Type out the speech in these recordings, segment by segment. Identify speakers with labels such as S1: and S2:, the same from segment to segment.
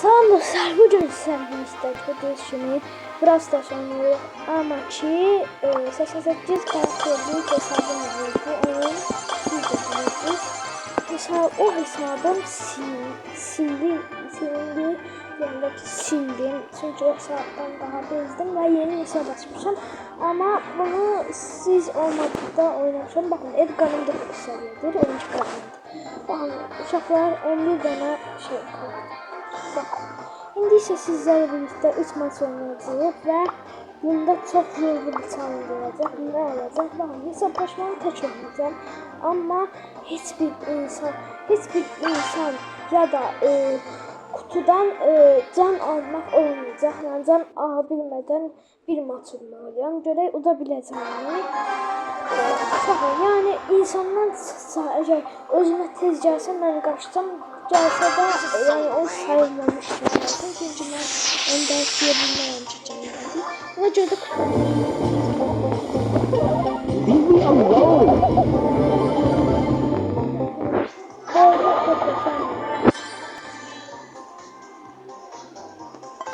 S1: Salam dostlar, bugün sizlərlə görüşürük. Biraz da sonra ama ki 88 karakterli hesabım var. Onun siz de bilirsiniz. Mesela o hesabım sildim. Çünkü o hesaptan daha bezdim ve yeni hesap açmışım. Ama bunu siz olmadıkta oynamışım. Bakın Edgar'ın da bir seviyedir. 12 karakterdir. Bakın uşaqlar 11 tane şey kaldı. Bakın. İndi isə sizlərlə birlikdə 3 maç oynayacağıq və bunda çox zorlu bir challenge olacaq. Nə olacaq? Baxın, hesablaşmanı tək oynayacağım. Amma heç bir insan ya da kutudan can almaq olmayacaq. Yəni can ala bilmədən bir maç oynayacağım. Görək uda biləcəyimi. Yəni insandan çıxsa, əgər özümə tez gəlsə mən qaçsam, gəlsə də yəni o sayılmamış gəlsin. Çünki mən onu da yerimdən çəkəcəm. Ona görə də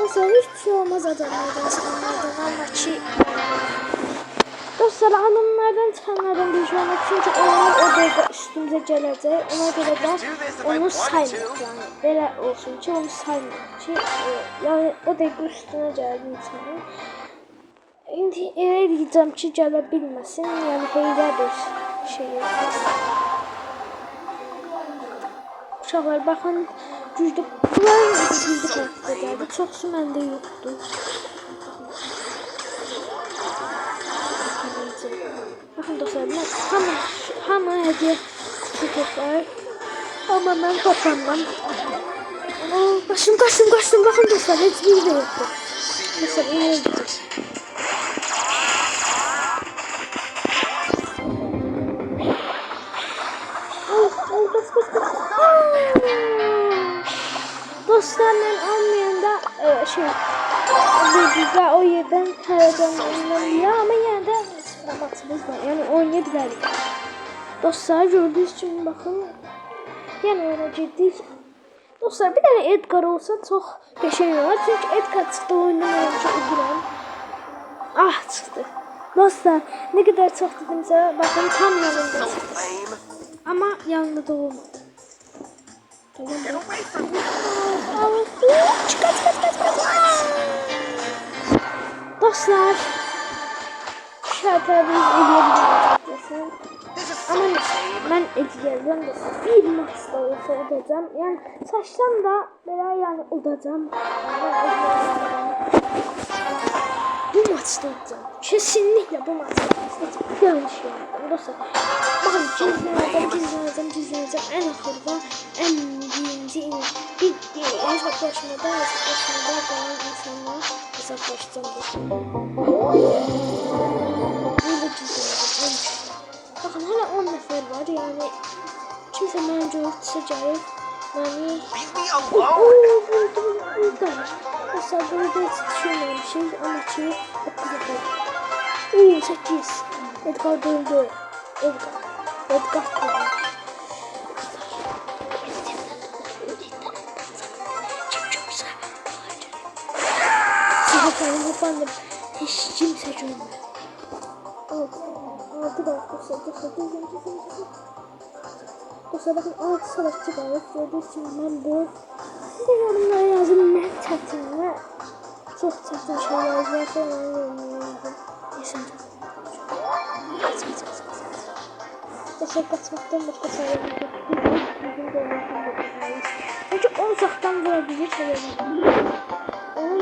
S1: mesela hiç şey olmaz adamlardan çıkanlardan ama ki dostlar adamlardan çıkanlardan bir şey olmaz çünkü onlar o dəqiqə üstümüze gələcək. Ona görə də onu saymıyor yani belə olsun ki onu saymıyor ki yani o dəqiqə üstünə gəlir insanın. İndi elə deyəcəm ki gələ bilməsin yani heylə bir şey. Uşaqlar baxın güclü bunların güclü karakter gəldi. Çoxsu məndə yoxdur. Bakın dostlar, hamı hediye kutu toplar. Ama ben toplanmam. Kaçtım. Bakın dostlar, hiçbir de yoktu. Mesela iyi oldu. Dostlar, ben almayanda videoda o yerden ya ama yine de matımız var. Yani oynayabiliriz. Dostlar gördüğünüz için bakın. Yani oynayacağız. Dostlar bir tane Edgar olsa çok geçerli olur. Çünkü Edgar çıktı oyundan çok üzülürüm. Ah çıktı. Dostlar ne kadar çok dedimse bakın tam yanında çıktı. Ama yanında da olmadı. Kaç. Dostlar şartlarımız eleyebilirim. Ama ben eleyeceğim de bir maçta olsa udacağım. Yani saçtan da böyle yani udacağım. Bu maçta udacağım. Kesinlikle bu maçta. Hiç yanlış yaptım dostlar. Bakın gizleneceğim. En ahırda en birinci bir hesaplaşmada kalan insanlar hesaplaşacağım. Burada gizleneceğim. Bakın hala 10 nefer var yani kimse bence örtüse gelip yani buradaymış. Mesela burada hiç düşünmemişiz ama ki 9 nefer. 8 Edgar öldü. Edgar kaldı. Ben de hiç kimse görmüyor. Altı da dostlar bakın 6 savaşçı var. Gördüğünüz için ben bu size yorumlara yazın ne çatın ve çok çatın şeyler varsa yorumlara yazın. Kaç. Kaçmaktan başka sayılır. Çünkü 10 uzaktan vurabilir sayılır. Onun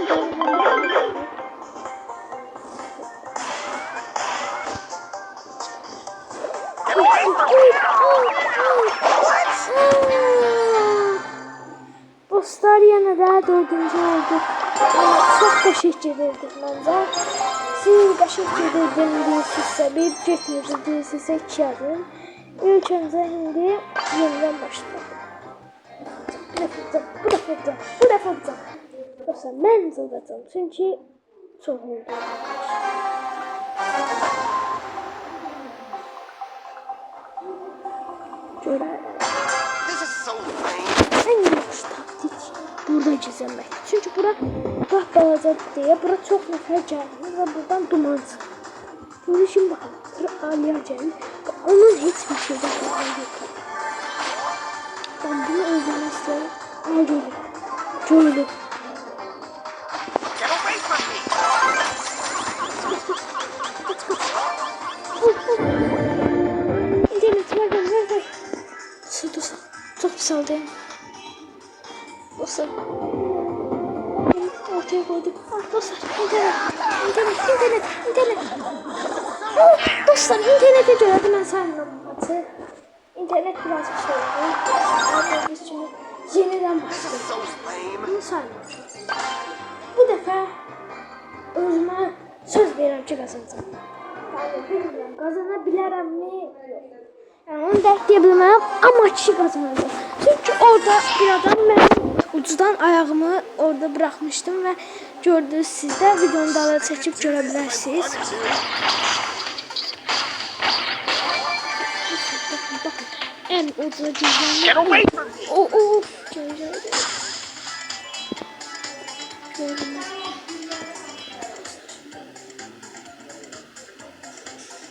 S1: dostlar yine de 4. olduk. Çok teşekkür ederim bence. Siz teşekkür ederim değilsizse bir getmir değilsizse 2 yazın. İlk önce şimdi yeniden başlayalım. Bu defa vuracağım. Dostlar ben vuracağım çünkü çok oldu. Şöyle. En iyi taktik. burada gizlənməkdir. Çünki bura lap balacadır deyə bura çox nəfər gəlir və buradan duman çıxır. Bunu şimdi baxın, Aliya gəlir və onun heç bir şeydən xəbəri yoxdur. Ben bunu öldürmək istəyirəm. Al gəlir. Gördüm.
S2: Get away from me!
S1: İnternet ver. Dur. Çok pis aldım. Dostlar. Ortaya koyduk. Dostlar internet. Dostlar internete gördüm ben saymadım. İnternet biraz bir şey oldu. Biz şimdi yeniden başlayalım.
S2: So lame.
S1: Bunu saymadım. Bu defa özüme söz verirəm ki kazanacağım. Yani bilmiyorum kazanabilirim mi? Yok. Yani onu dert diye bilmem ama kişi kazanacağım. Çünkü orada bir adam ben ucuzdan ayağımı orada bırakmıştım ve gördünüz siz de videonun daha çekip görebilirsiniz. Bakın. En ucuza cüzdanı.
S2: Get away from me!
S1: Gördüm.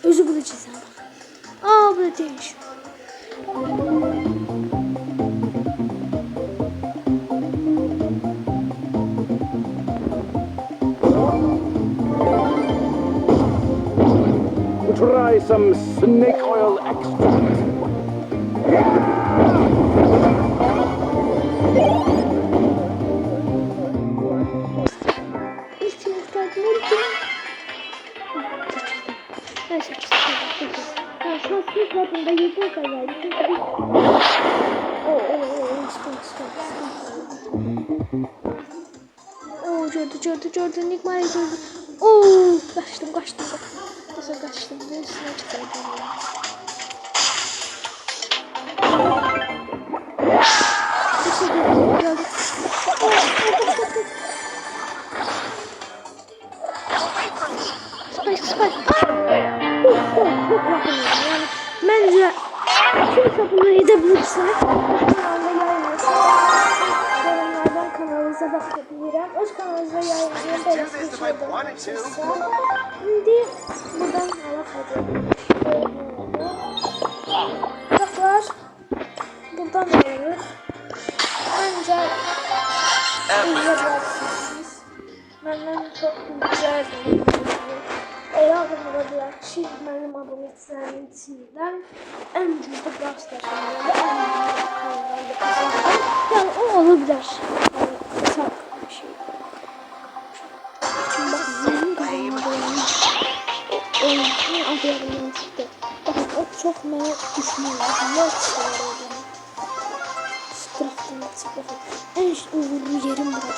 S1: Özü burada cüzdan bak. Burada değilmiş.
S3: Try some snake oil extract. Gördü. Nikma'yı gördü. Kaçtım. Nasıl kaçtım? Ben üstüne çıkayım. Gördüm. Spike. Yani bence kimse bunu edebilirse kanalda yayınlasın. Yorumlardan kanalınıza bakabilirim. Öz kanalınıza yayınlayın. Böyle bir şey olursa. Şimdi buradan alakalı. Baklar. Buradan alır. Bence izleyebilirsiniz. Benden çok güzel bir eğer olabilir ki benim aboneliklerim içinden en güçlü karşılaşmaları ve en güçlü kanallarla kazandım. Yani o olabilir. Çok bir şey. Şimdi bakın benim kanalımda oyuncunun adı çıktı. Bakın o çok merak düşmüyor. Ne çıkıyor oradan? Straftan çıktı. En uğurlu yerim burada.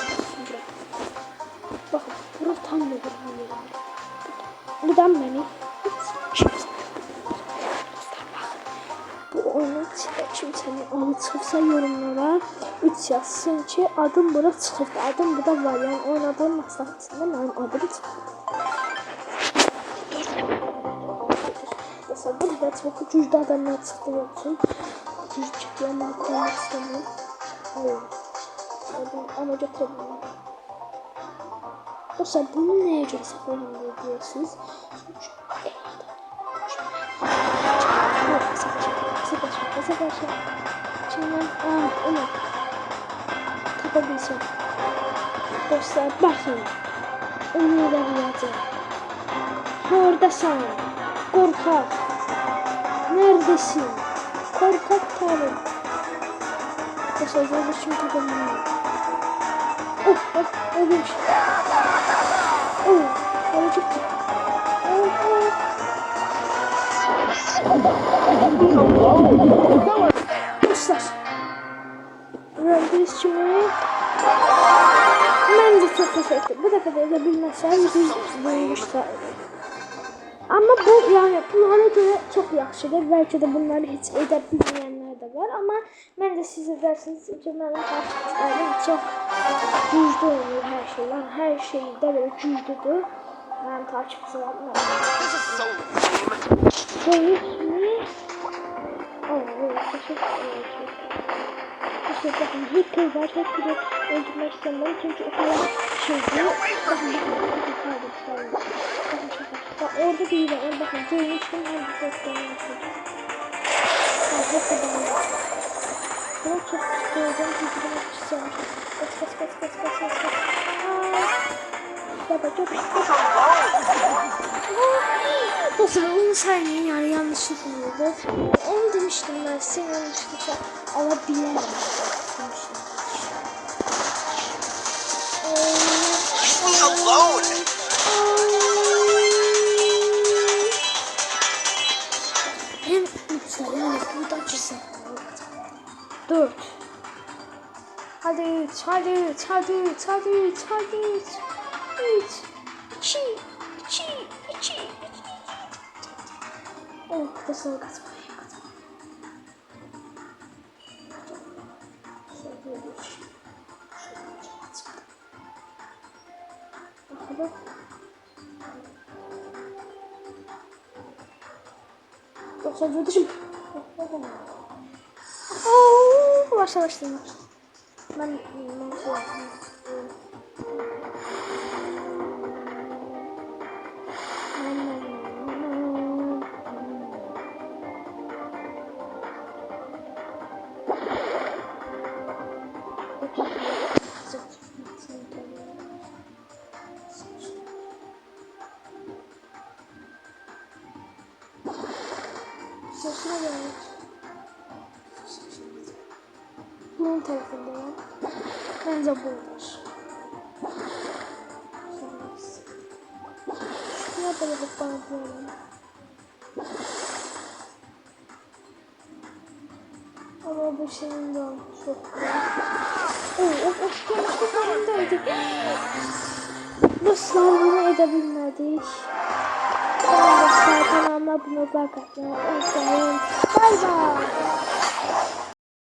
S3: Bakın burası tam da uğurlu yerim. Buradan beni hiç kimse bu oyunun içinde kimsenin adı çıksa yorumlara 3 yazsın ki adım burada çıkıbdı. Adım burada var yani oynadığım masanın içinde benim adım çıkıbdı. Mesela burada çok güçlü adamlar çıktığı için güçlü çıktı ama koymak istemiyorum. Ama götürebilirim. Dostlar bunu neye göre saklayalım diyorsunuz? Savaş. Şimdi onu tapabilsem. Dostlar bakın. Onu ilerleyeceğim. Oradasın. Korkak. Neredesin? Korkak tanrım. Dostlar böyle şimdi tapabilmem. Ölmüş. Öyle çıktı. Dostlar. Biz şimdi bence çok efektif. Bu defa da edebilmezsem biz bulmuşlar. Ama bu yani bunlara göre çok yaxşıdır. Belki de bunları hiç edebilmeyenler de var ama ben de siz edersiniz ki benim takipçilerim çok güçlü oluyor her şey. Yani her şeyde böyle güçlüdür. Ben takipçilerim.
S2: This is so lame.
S1: Polis mi? Teşekkür ederim. bakın hacker var. Hacker'ı öldürmek istemem çünkü o kadar şeydi. Bakın bakın. Bak orada değil var. Bakın görmüştüm. Hadi seslerini yapacağım. Bak hacker'dan var. Bunu çok istiyorum. Hacker'ı istiyorum. Kaç. Baba çok istiyorum. Dostlar 10 saniye yani yanlışlıkla oldu. Onu demiştim ben size yanlışlıkla alabilirim demiştim.
S2: Me alone.
S1: Hem uçlar yani burada çizim. 4. Hadi 3. 2. Oh, dostlar kaçmayın. Bakalım. Dostlar yurduşum. Başlamıştım. Ben şey yapayım. Sesine gelmiş. Bunun tarafında ya. Bence budur. Ne yapalım bana diyorum. Ama bu şeyin de çok güzel. Konuştuk önündeydik. Dostlar bunu edebilmedik. Dostlar kanalıma abone olmayı unutmayın. Bay bay.